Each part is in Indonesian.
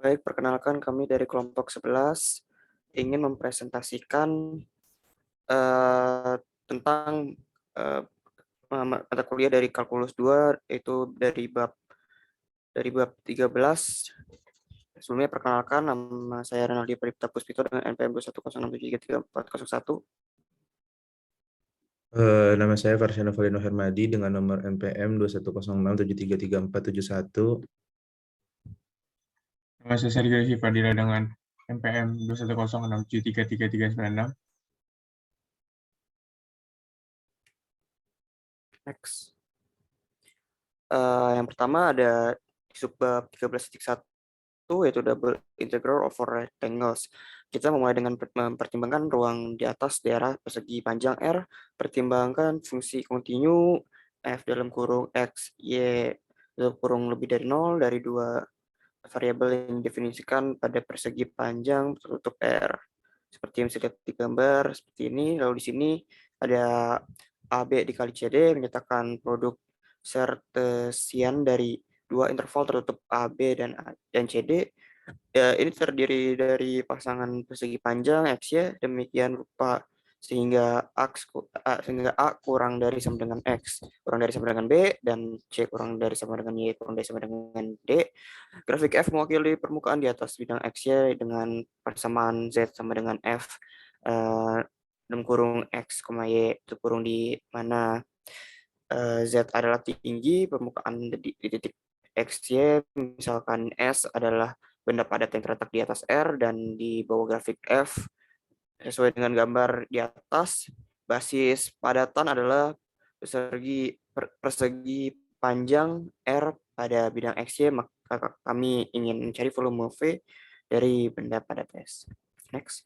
Baik, perkenalkan kami dari kelompok 11 ingin mempresentasikan tentang eh, mata kuliah dari kalkulus 2 yaitu dari bab 13. Sebelumnya perkenalkan, nama saya Renaldi Pripta Puspito dengan NPM 210633401. Nama saya Farsyana Valino Hermadi dengan nomor NPM 21067333471. Nama saya Sergio Fadila dengan NPM 21067333396. Next. Yang pertama ada di subbab 13.1 yaitu double integral over rectangles. Kita memulai dengan mempertimbangkan ruang di atas daerah persegi panjang R, pertimbangkan fungsi kontinu f dalam kurung x, y dalam kurung lebih dari 0 dari dua variabel yang didefinisikan pada persegi panjang tertutup R. Seperti yang bisa lihat di gambar seperti ini. Lalu di sini ada AB dikali CD menyatakan produk sertesian dari dua interval tertutup AB dan CD. Ini terdiri dari pasangan persegi panjang XY demikian rupa sehingga A kurang dari sama dengan X kurang dari sama dengan B dan C kurang dari sama dengan Y kurang dari sama dengan D. Grafik F mewakili permukaan di atas bidang XY dengan persamaan Z sama dengan F dalam kurung X, Y itu kurung di mana Z adalah tinggi permukaan di titik XY, misalkan S adalah benda padat yang terletak di atas R dan di bawah grafik F sesuai dengan gambar di atas, basis padatan adalah persegi panjang R pada bidang XY, maka kami ingin mencari volume V dari benda padat S. Next.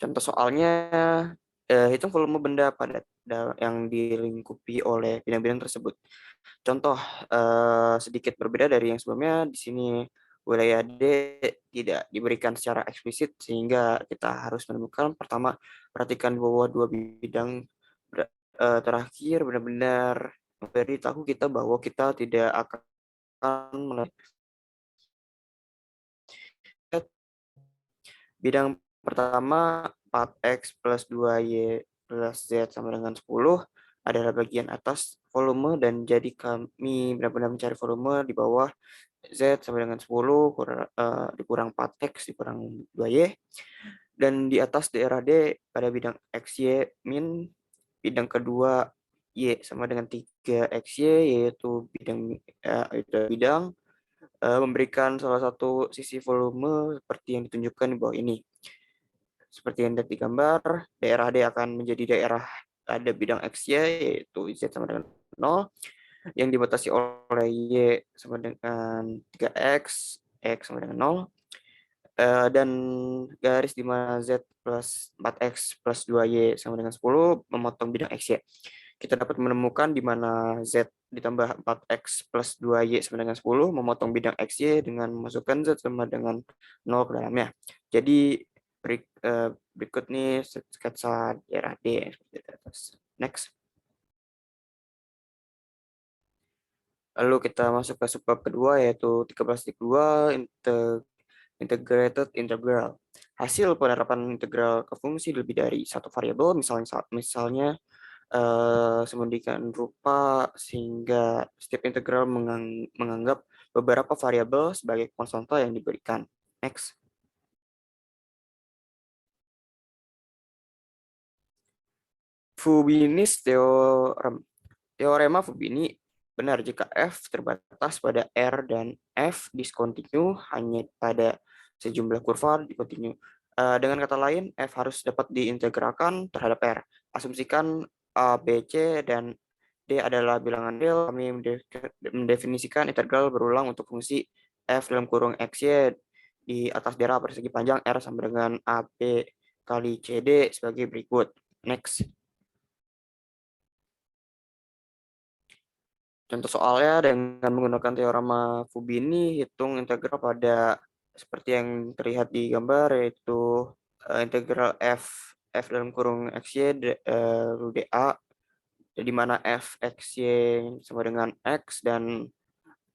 Contoh soalnya, hitung volume benda padat yang dilingkupi oleh bidang-bidang tersebut. Contoh sedikit berbeda dari yang sebelumnya, di sini wilayah D tidak diberikan secara eksplisit sehingga kita harus menemukan pertama perhatikan bahwa dua bidang terakhir benar-benar memberitahu kita bahwa kita tidak akan melihat bidang pertama 4x plus 2y plus z sama dengan 10 adalah bagian atas volume dan jadi kami benar-benar mencari volume di bawah Z sama dengan 10 dikurang 4X dikurang 2Y. Dan di atas daerah D pada bidang XY min bidang kedua Y sama dengan 3XY yaitu bidang memberikan salah satu sisi volume seperti yang ditunjukkan di bawah ini. Seperti yang ada di gambar, daerah D akan menjadi daerah ada bidang XY yaitu Z sama dengan 0 yang dibatasi oleh Y sama dengan 3X, X sama dengan 0, dan garis di mana Z plus 4X plus 2Y sama dengan 10 memotong bidang XY. Kita dapat menemukan di mana Z ditambah 4X plus 2Y sama dengan 10 memotong bidang XY dengan memasukkan Z sama dengan 0 ke dalamnya. Jadi berikut nih sketsa daerah D seperti di atas. Next. Lalu kita masuk ke subbab kedua yaitu 13.2 integrated integral. Hasil penerapan integral ke fungsi lebih dari satu variabel, misalnya semedikan rupa sehingga setiap integral menganggap beberapa variabel sebagai konstanta yang diberikan. Next. Fubini's theorem. Teorema Fubini benar jika F terbatas pada R dan F diskontinu hanya pada sejumlah kurva dikontinu. Dengan kata lain, F harus dapat diintegralkan terhadap R. Asumsikan A, B, C, dan D adalah bilangan real. Kami mendefinisikan integral berulang untuk fungsi F dalam kurung XY di atas daerah persegi panjang R sama dengan AB kali CD sebagai berikut. Next. Contoh soalnya dengan menggunakan teorema Fubini, hitung integral pada seperti yang terlihat di gambar, yaitu integral F dalam kurung XY dA di mana f x y sama dengan x dan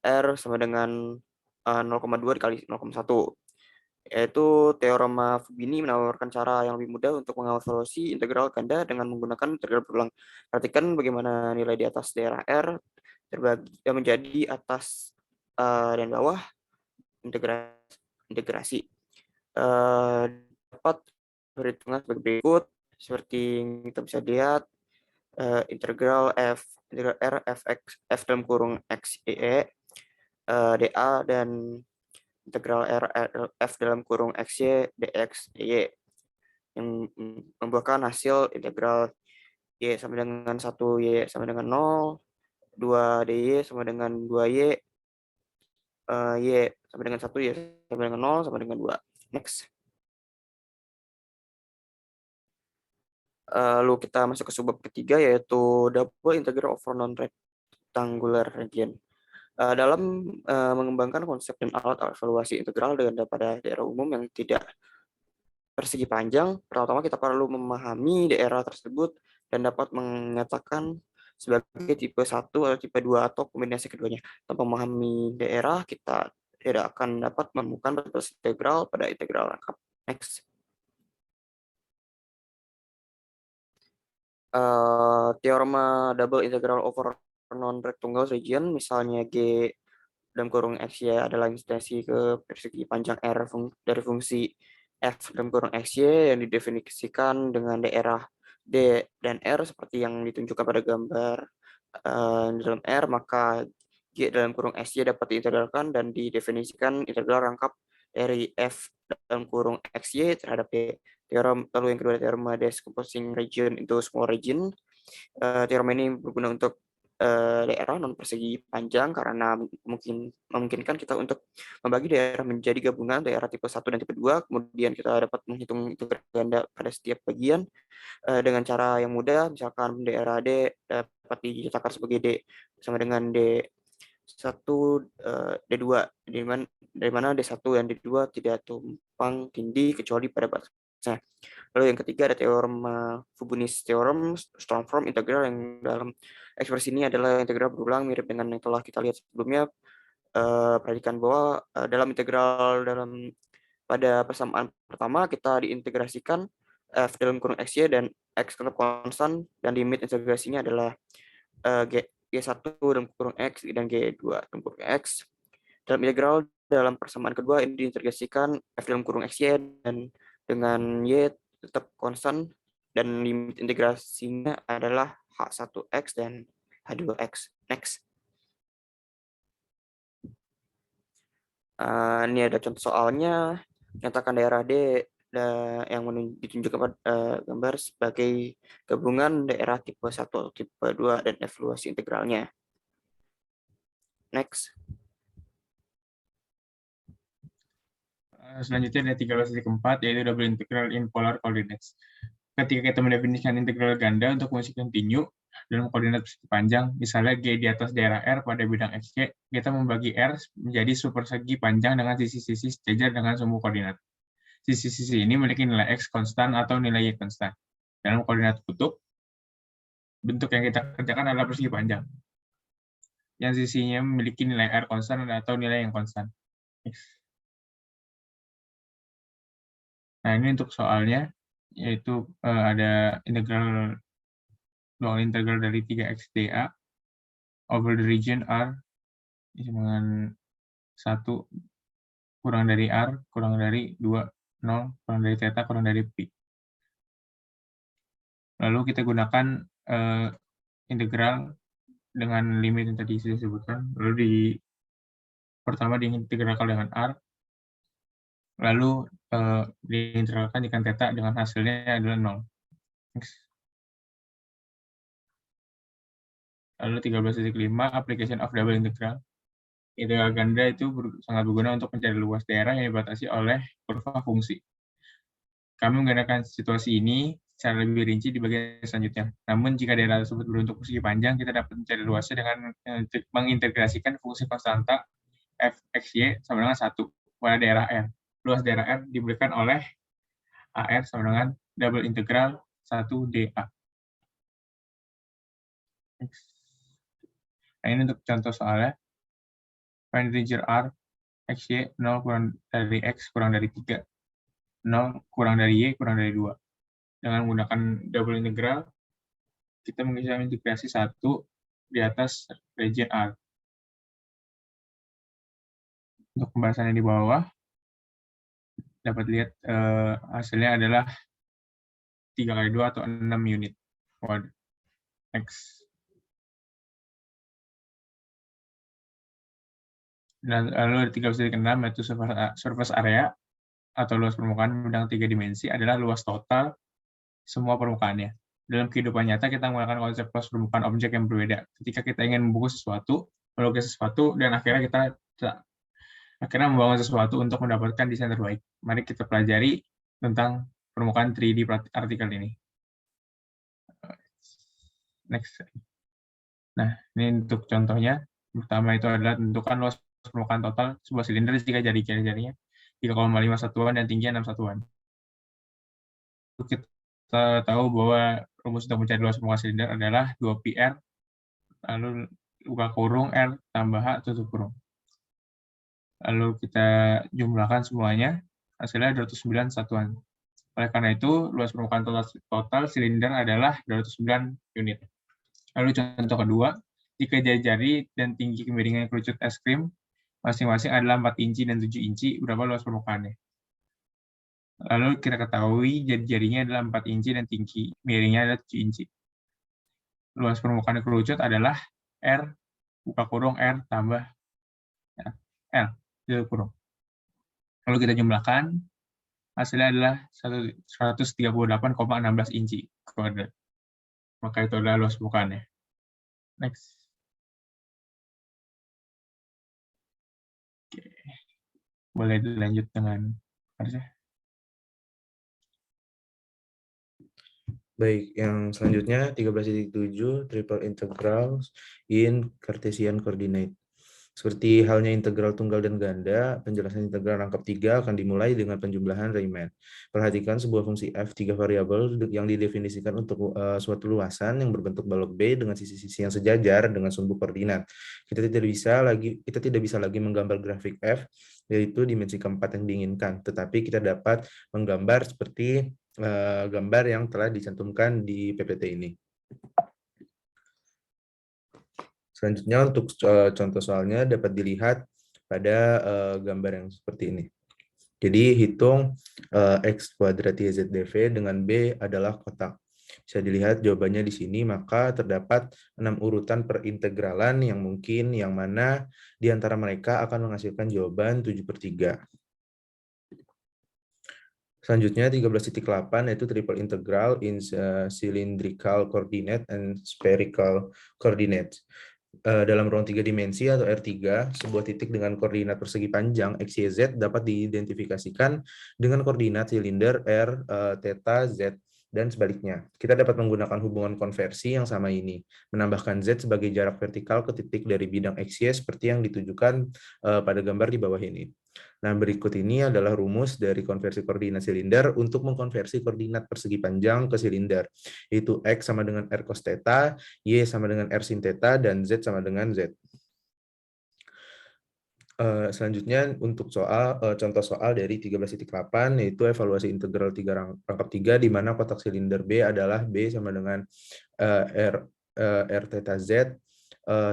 r sama dengan 0,2 dikali 0,1. Yaitu teorema Fubini menawarkan cara yang lebih mudah untuk mengevaluasi integral ganda dengan menggunakan integral berulang. Perhatikan bagaimana nilai di atas daerah R terbagi menjadi atas dan bawah integrasi. Dapat perhitungan sebagai berikut, seperti yang kita bisa lihat, integral R f dalam kurung x y dA dan integral R f dalam kurung xy dx dy yang membuahkan hasil integral y sama dengan 1 y sama dengan 0, 2 dy sama dengan 2 y sama dengan 1 y sama dengan 0 sama dengan 2. Next. Lalu kita masuk ke subbab ketiga, yaitu double integral over non-rectangular region. Dalam mengembangkan konsep dan alat evaluasi integral pada daerah umum yang tidak persegi panjang, pertama kita perlu memahami daerah tersebut dan dapat menyatakan sebagai tipe 1 atau tipe 2 atau kombinasi keduanya. Tanpa memahami daerah, kita tidak akan dapat menemukan batas integral pada integral rangkap. Next. Teorema double integral over non-rectangular region, misalnya G dalam kurung x y adalah instansi ke persegi panjang R dari fungsi f dalam kurung x y yang didefinisikan dengan daerah D dan R seperti yang ditunjukkan pada gambar di dalam R, maka G dalam kurung x y dapat diintegralkan dan didefinisikan integral rangkap dari f dalam kurung x y terhadap D. Lalu yang kedua, teorema decomposing region into small region. Teorema ini berguna untuk daerah non persegi panjang karena memungkinkan kita untuk membagi daerah menjadi gabungan daerah tipe 1 dan tipe 2, kemudian kita dapat menghitung integral ganda pada setiap bagian dengan cara yang mudah. Misalkan daerah D dapat dicatatkan sebagai D sama dengan D1 D2 dari mana D1 dan D2 tidak tumpang tindih kecuali pada batasnya. Lalu yang ketiga ada teorema Fubini's theorem, storm form integral, yang dalam ekspresi ini adalah integral berulang mirip dengan yang telah kita lihat sebelumnya. Perhatikan bahwa dalam integral pada persamaan pertama kita diintegrasikan f dalam kurung xy dan x tetap konstan, dan limit integrasinya adalah G1 dalam kurung x dan G2 dalam kurung x. Dalam integral dalam persamaan kedua ini diintegrasikan f dalam kurung xy dan dengan y tetap konstan, dan limit integrasinya adalah H1x dan H2x. Next. Ini ada contoh soalnya. Nyatakan daerah D yang ditunjukkan pada gambar sebagai gabungan daerah tipe 1 atau tipe 2 dan evaluasi integralnya. Next. Selanjutnya ada 13.4, yaitu double integral in polar coordinates. Ketika kita mendefinisikan integral ganda untuk fungsi kontinu dalam koordinat persegi panjang, misalnya G di atas daerah R pada bidang XY, kita membagi R menjadi supersegi panjang dengan sisi-sisi sejajar dengan sumbu koordinat. Sisi-sisi ini memiliki nilai X konstan atau nilai Y konstan. Dalam koordinat kutub, bentuk yang kita kerjakan adalah persegi panjang, yang sisinya memiliki nilai R konstan atau nilai yang konstan. Nah, ini untuk soalnya, yaitu ada dual integral dari 3x dA over the region R dengan 1 kurang dari R, kurang dari 2, 0, kurang dari theta, kurang dari pi. Lalu kita gunakan integral dengan limit yang tadi saya sebutkan, lalu pertama diintegralkan dengan R, lalu diintegralkan dengan theta dengan hasilnya adalah 0. Next. Lalu 13.5, application of double integral. Integral ganda itu sangat berguna untuk mencari luas daerah yang dibatasi oleh kurva fungsi. Kami menggunakan situasi ini secara lebih rinci di bagian selanjutnya. Namun, jika daerah tersebut berbentuk persegi panjang, kita dapat mencari luasnya dengan mengintegrasikan fungsi konstanta fxy sama dengan 1 pada daerah R. Luas daerah R diberikan oleh AR sama dengan double integral 1 dA. Nah, ini untuk contoh soalnya. Find integer r, x, y, 0 kurang dari x kurang dari 3. 0 kurang dari y kurang dari 2. Dengan menggunakan double integral, kita bisa integrasi 1 di atas region R. Untuk pembahasannya di bawah, dapat lihat hasilnya adalah 3 kali 2 atau 6 unit. X. Dan lalu ada 3 ke 6, yaitu surface area atau luas permukaan bidang 3 dimensi adalah luas total semua permukaannya. Dalam kehidupan nyata kita menggunakan konsep luas permukaan objek yang berbeda. Ketika kita ingin membungkus sesuatu, melukis sesuatu, dan akhirnya kita membangun sesuatu untuk mendapatkan desain terbaik. Mari kita pelajari tentang permukaan 3D artikel ini. Next. Nah, ini untuk contohnya. Pertama itu adalah tentukan luas permukaan total sebuah silinder jika jari-jarinya 3,5 satuan dan tingginya 6 satuan. Kita tahu bahwa rumus untuk mencari luas permukaan silinder adalah 2πr, lalu buka kurung R tambah H tutup kurung. Lalu kita jumlahkan semuanya, hasilnya 209 satuan. Oleh karena itu, luas permukaan total silinder adalah 209 unit. Lalu contoh kedua, jika jari-jari dan tinggi kemiringan kerucut es krim masing-masing adalah 4 inci dan 7 inci, berapa luas permukaannya? Lalu kita ketahui jari-jarinya adalah 4 inci dan tinggi miringnya adalah 7 inci. Luas permukaan kerucut adalah R, buka kurung R tambah L, tutup kurung. Lalu kita jumlahkan, hasilnya adalah 138,16 inci kuadrat. Maka itu adalah luas permukaannya. Next. Oke. Boleh dilanjut dengan harusnya. Baik, yang selanjutnya 13.7 triple integrals in Cartesian coordinate. Seperti halnya integral tunggal dan ganda, penjelasan integral rangkap 3 akan dimulai dengan penjumlahan Riemann. Perhatikan sebuah fungsi f 3 variabel yang didefinisikan untuk suatu luasan yang berbentuk balok B dengan sisi-sisi yang sejajar dengan sumbu koordinat. Kita tidak bisa lagi menggambar grafik f, yaitu dimensi keempat yang diinginkan, tetapi kita dapat menggambar seperti gambar yang telah dicantumkan di PPT ini. Selanjutnya untuk contoh soalnya dapat dilihat pada gambar yang seperti ini. Jadi hitung X kuadrat YZDV dengan B adalah kotak. Bisa dilihat jawabannya di sini, maka terdapat 6 urutan perintegralan yang mungkin yang mana di antara mereka akan menghasilkan jawaban 7/3. Selanjutnya 13.8 yaitu triple integral in cylindrical coordinate and spherical coordinates. Dalam ruang 3 dimensi atau R3, sebuah titik dengan koordinat persegi panjang X, Y, Z dapat diidentifikasikan dengan koordinat silinder R, theta, Z, dan sebaliknya. Kita dapat menggunakan hubungan konversi yang sama ini, menambahkan Z sebagai jarak vertikal ke titik dari bidang XY seperti yang ditujukan pada gambar di bawah ini. Nah, berikut ini adalah rumus dari konversi koordinat silinder untuk mengkonversi koordinat persegi panjang ke silinder, yaitu X sama dengan R cos theta, Y sama dengan R sin theta, dan Z sama dengan Z. Selanjutnya untuk contoh soal dari 13.8 yaitu evaluasi integral rangkap 3 di mana kotak silinder B adalah B sama dengan R theta Z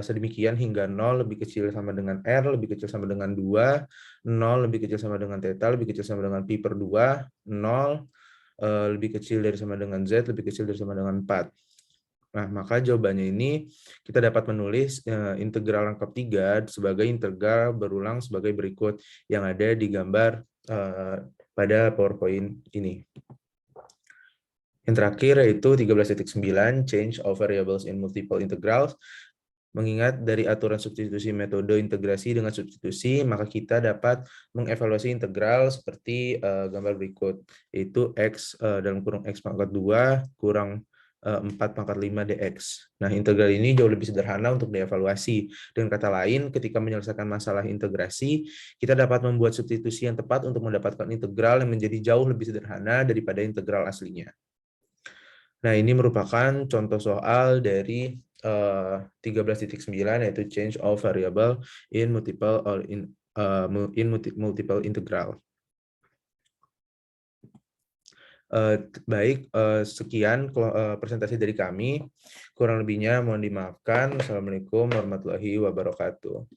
sedemikian hingga 0 lebih kecil sama dengan R, lebih kecil sama dengan 2, 0 lebih kecil sama dengan theta, lebih kecil sama dengan pi per 2, 0 lebih kecil dari sama dengan Z, lebih kecil dari sama dengan 4. Nah, maka jawabannya ini kita dapat menulis integral rangkap 3 sebagai integral berulang sebagai berikut yang ada di gambar pada PowerPoint ini. Yang terakhir yaitu 13.9 change of variables in multiple integrals. Mengingat dari aturan substitusi metode integrasi dengan substitusi, maka kita dapat mengevaluasi integral seperti gambar berikut, yaitu X dalam kurung X pangkat 2 kurang 4 pangkat 5 dx. Nah, integral ini jauh lebih sederhana untuk dievaluasi. Dengan kata lain, ketika menyelesaikan masalah integrasi, kita dapat membuat substitusi yang tepat untuk mendapatkan integral yang menjadi jauh lebih sederhana daripada integral aslinya. Nah, ini merupakan contoh soal dari 13.9 yaitu change of variable in multiple or multiple integral. Baik, sekian presentasi dari kami. Kurang lebihnya mohon dimaafkan. Assalamualaikum warahmatullahi wabarakatuh.